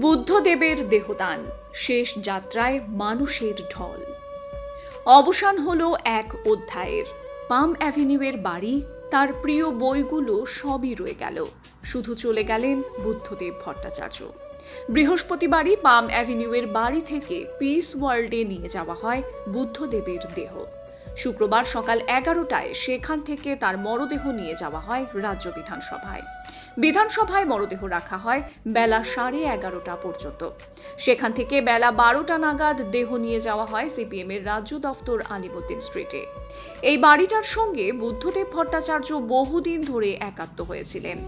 বুদ্ধদেবের দেহদান, শেষ যাত্রায় মানুষের ঢল। অবসান হলো এক অধ্যায়ের। পাম অ্যাভিনিউয়ের বাড়ি, তার প্রিয় বইগুলো সবই রয়ে গেল, শুধু চলে গেলেন বুদ্ধদেব ভট্টাচার্য। বৃহস্পতিবারই পাম অ্যাভিনিউয়ের বাড়ি থেকে পিস ওয়ার্ল্ডে নিয়ে যাওয়া হয় বুদ্ধদেবের দেহ। শুক্রবার সকাল 11টায় সেখান থেকে তার মরদেহ নিয়ে যাওয়া হয় রাজ্য বিধানসভায়। বিধানসভায় মরদেহ রাখা হয় বেলা 11:30 পর্যন্ত। সেখান থেকে বেলা 12টা নাগাদ দেহ নিয়ে যাওয়া হয় সিপিএমের রাজ্য দফতর আলিমুদ্দিন স্ট্রিটে। এই বাড়িটার সঙ্গে বুদ্ধদেব ভট্টাচার্য বহুদিন ধরে একাত্ম হয়েছিলেন।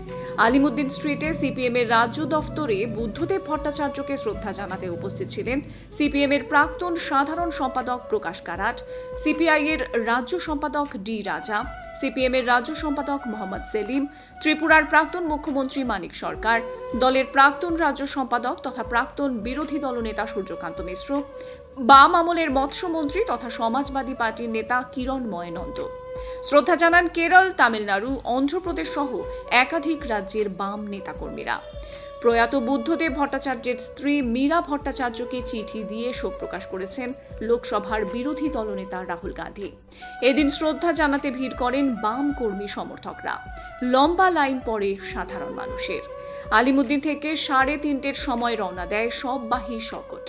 আলিমুদ্দিন স্ট্রিটে সিপিএমের রাজ্য দফতরে বুদ্ধদেব ভট্টাচার্যকে শ্রদ্ধা জানাতে উপস্থিত ছিলেন সিপিএমের প্রাক্তন সাধারণ সম্পাদক প্রকাশ কারাট, সিপিআই-এর রাজ্য সম্পাদক ডি রাজা, সিপিএমের রাজ্য সম্পাদক মোহাম্মদ সেলিম, ত্রিপুরার প্রাক্তন মুখ্যমন্ত্রী মানিক সরকার, দলের প্রাক্তন রাজ্য সম্পাদক তথা প্রাক্তন বিরোধী দলনেতা সূর্যকান্ত মিশ্র, বাম আমলের মৎস্যমন্ত্রী তথা সমাজবাদী পার্টির নেতা কিরণময় নন্দ। শ্রদ্ধা জানান কেরল, তামিলনাড়ু, অন্ধ্রপ্রদেশ সহ একাধিক রাজ্যের বাম নেতাকর্মীরা। প্রয়াত বুদ্ধদেব ভট্টাচার্যের স্ত্রী মীরা ভট্টাচার্যকে চিঠি দিয়ে শোক প্রকাশ করেছেন লোকসভার বিরোধী দলনেতা রাহুল গান্ধী। এদিন শ্রদ্ধা জানাতে ভিড় করেন বাম কর্মী সমর্থকরা। লম্বা লাইন পড়ে সাধারণ মানুষের। আলিমুদ্দিন থেকে 3:30টার সময় রওনা দেয় সববাহী শকট।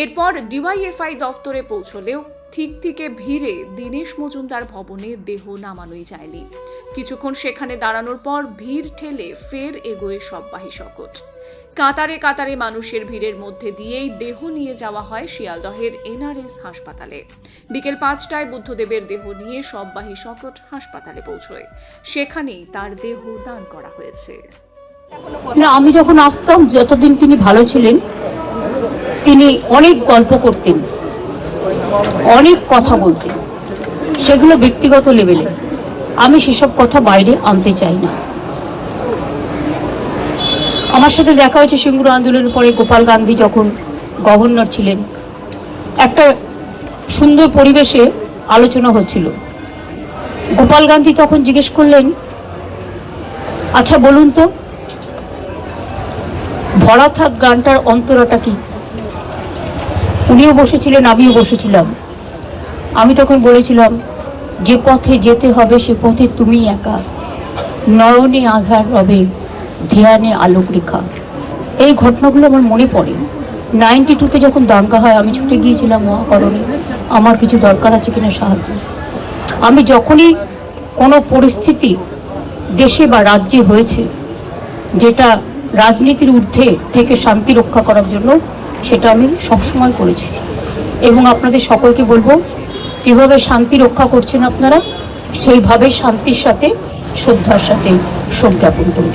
এরপর ডিওয়াইএফআই দপ্তরে পৌঁছলেও থেকে ভিড়ে দীনেশ মজুমদার ভবনে দেহ নামানোই যায়নি। কিছুক্ষণ সেখানে দাঁড়ানোর পর ভিড় ঠেলে ফের এগোয় সববাহী শকট। কাতারে কাতারে মানুষের ভিড়ের মধ্যে দিয়েই দেহ নিয়ে যাওয়া হয় শিয়ালদহের এনআরএস হাসপাতালে। বিকেল 5টায় বুদ্ধদেবের দেহ নিয়ে সববাহী শকট হাসপাতালে পৌঁছয়। সেখানেই তার দেহ দান করা হয়েছে। আমি যখন আসতাম, যতদিন তিনি ভালো ছিলেন, তিনি অনেক গল্প করতেন, অনেক কথা বলতেন, সেগুলো ব্যক্তিগত লেভেলে। আমি সেসব কথা বাইরে আনতে চাই না। আমার সাথে দেখা হয়েছে সিঙ্গুর আন্দোলনের পরে, গোপাল গান্ধী যখন গভর্নর ছিলেন, একটা সুন্দর পরিবেশে আলোচনা হচ্ছিল। গোপাল গান্ধী তখন জিজ্ঞেস করলেন, আচ্ছা বলুন তো, ভরা থাক গানটার অন্তরাটা কি? উনিও বসেছিলেন, আমিও বসেছিলাম। আমি তখন বলেছিলাম, যে পথে যেতে হবে সে পথে তুমি একা, নয়নে আধার রবে, ধ্যানে আলোক রেখা। এই ঘটনাগুলো আমার মনে পড়ে। 92-তে যখন দাঙ্গা হয়, আমি ছুটে গিয়েছিলাম মহাকরণে, আমার কিছু দরকার আছে কিনা সাহায্য। আমি যখনই কোনো পরিস্থিতি দেশে বা রাজ্যে হয়েছে যেটা রাজনীতির ঊর্ধ্বে থেকে শান্তি রক্ষা করার জন্য, সেটা আমি সবসময় করেছি। এবং আপনাদের সকলকে বলবো, যেভাবে শান্তি রক্ষা করছেন আপনারা, সেইভাবে শান্তির সাথে, শ্রদ্ধার সাথে শোক জ্ঞাপন করুন।